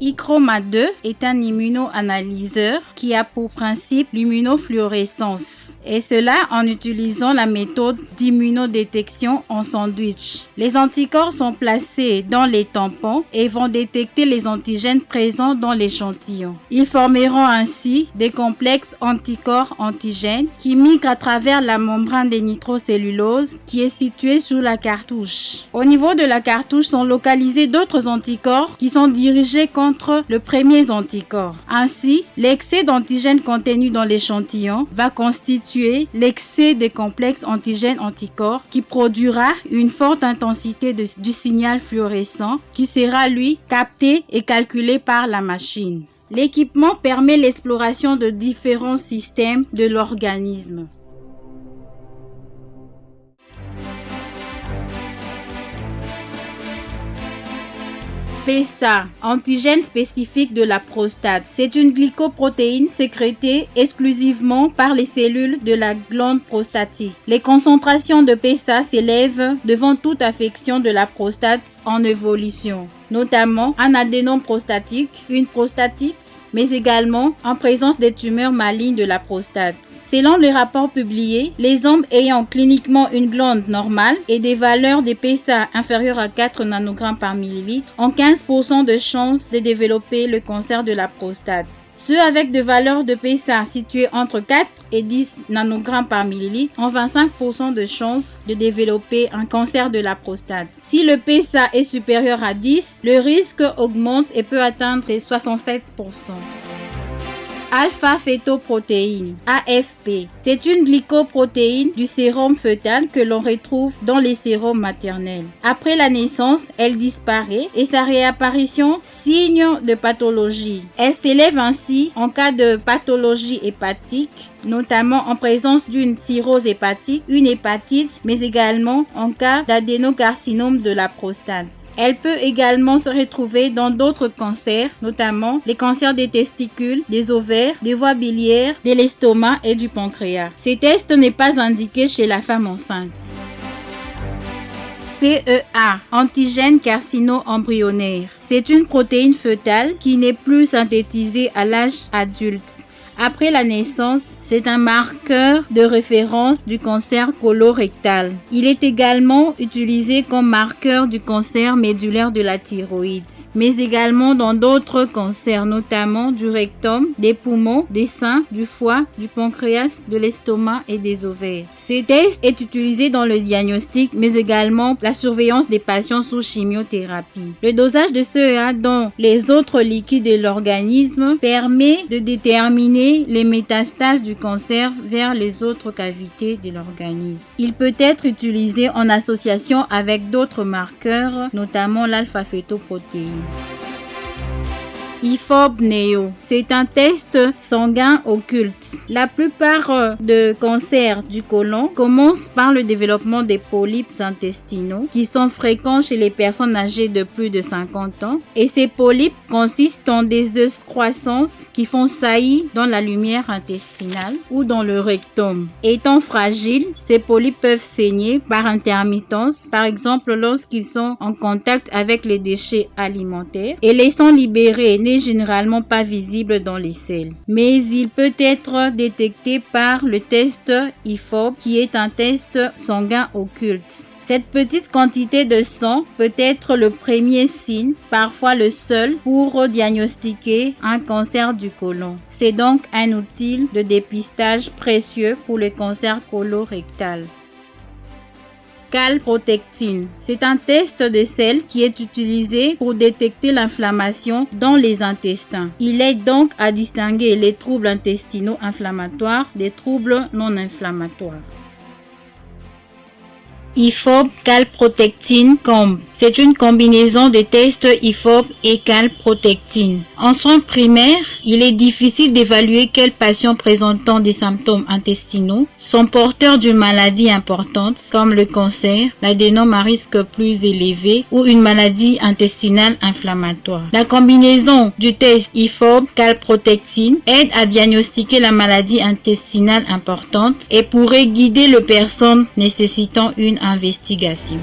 ICHROMA2 est un immunoanalyseur qui a pour principe l'immunofluorescence, et cela en utilisant la méthode d'immunodétection en sandwich. Les anticorps sont placés dans les tampons et vont détecter les antigènes présents dans l'échantillon. Ils formeront ainsi des complexes anticorps-antigènes qui migrent à travers la membrane des nitrocelluloses qui est située sous la cartouche. Au niveau de la cartouche sont localisés d'autres anticorps qui sont dirigés contre le premier anticorps. Ainsi, l'excès d'antigènes contenus dans l'échantillon va constituer l'excès des complexes antigènes-anticorps qui produira une forte intensité du signal fluorescent qui sera lui capté et calculé par la machine. L'équipement permet l'exploration de différents systèmes de l'organisme. PSA, antigène spécifique de la prostate. C'est une glycoprotéine sécrétée exclusivement par les cellules de la glande prostatique. Les concentrations de PSA s'élèvent devant toute affection de la prostate en évolution, notamment un adénome prostatique, une prostatite, mais également en présence des tumeurs malignes de la prostate. Selon les rapports publiés, les hommes ayant cliniquement une glande normale et des valeurs de PSA inférieures à 4 nanogrammes par millilitre ont 15% de chances de développer le cancer de la prostate. Ceux avec des valeurs de PSA situées entre 4 et 10 nanogrammes par millilitre ont 25% de chances de développer un cancer de la prostate. Si le PSA est supérieur à 10, le risque augmente et peut atteindre 67%. Alpha-fétoprotéine, AFP. C'est une glycoprotéine du sérum fœtal que l'on retrouve dans les sérums maternels. Après la naissance, elle disparaît et sa réapparition signe de pathologie. Elle s'élève ainsi en cas de pathologie hépatique, notamment en présence d'une cirrhose hépatique, une hépatite, mais également en cas d'adénocarcinome de la prostate. Elle peut également se retrouver dans d'autres cancers, notamment les cancers des testicules, des ovaires, des voies biliaires, de l'estomac et du pancréas. Ces tests n'est pas indiqué chez la femme enceinte. CEA, antigène carcino-embryonnaire. C'est une protéine fœtale qui n'est plus synthétisée à l'âge adulte. Après la naissance, c'est un marqueur de référence du cancer colorectal. Il est également utilisé comme marqueur du cancer médulaire de la thyroïde, mais également dans d'autres cancers, notamment du rectum, des poumons, des seins, du foie, du pancréas, de l'estomac et des ovaires. Ce test est utilisé dans le diagnostic, mais également la surveillance des patients sous chimiothérapie. Le dosage de CEA dans les autres liquides de l'organisme permet de déterminer les métastases du cancer vers les autres cavités de l'organisme. Il peut être utilisé en association avec d'autres marqueurs, notamment l'alpha-fétoprotéine. IFOB-NEO. C'est un test sanguin occulte. La plupart de cancers du côlon commencent par le développement des polypes intestinaux qui sont fréquents chez les personnes âgées de plus de 50 ans. Et ces polypes consistent en des excroissances qui font saillie dans la lumière intestinale ou dans le rectum. Étant fragiles, ces polypes peuvent saigner par intermittence, par exemple lorsqu'ils sont en contact avec les déchets alimentaires, et laissant libérer généralement pas visible dans les selles, mais il peut être détecté par le test IFOB qui est un test sanguin occulte. Cette petite quantité de sang peut être le premier signe, parfois le seul, pour diagnostiquer un cancer du côlon. C'est donc un outil de dépistage précieux pour le cancer colorectal. Calprotectine. C'est un test de sel qui est utilisé pour détecter l'inflammation dans les intestins. Il aide donc à distinguer les troubles intestinaux inflammatoires des troubles non inflammatoires. IFOB calprotectine comb. C'est une combinaison de tests IFOB et calprotectine. En soins primaires, il est difficile d'évaluer quels patients présentant des symptômes intestinaux sont porteurs d'une maladie importante comme le cancer, l'adénome à risque plus élevé ou une maladie intestinale inflammatoire. La combinaison du test IFOB calprotectine aide à diagnostiquer la maladie intestinale importante et pourrait guider les personnes nécessitant une investigation.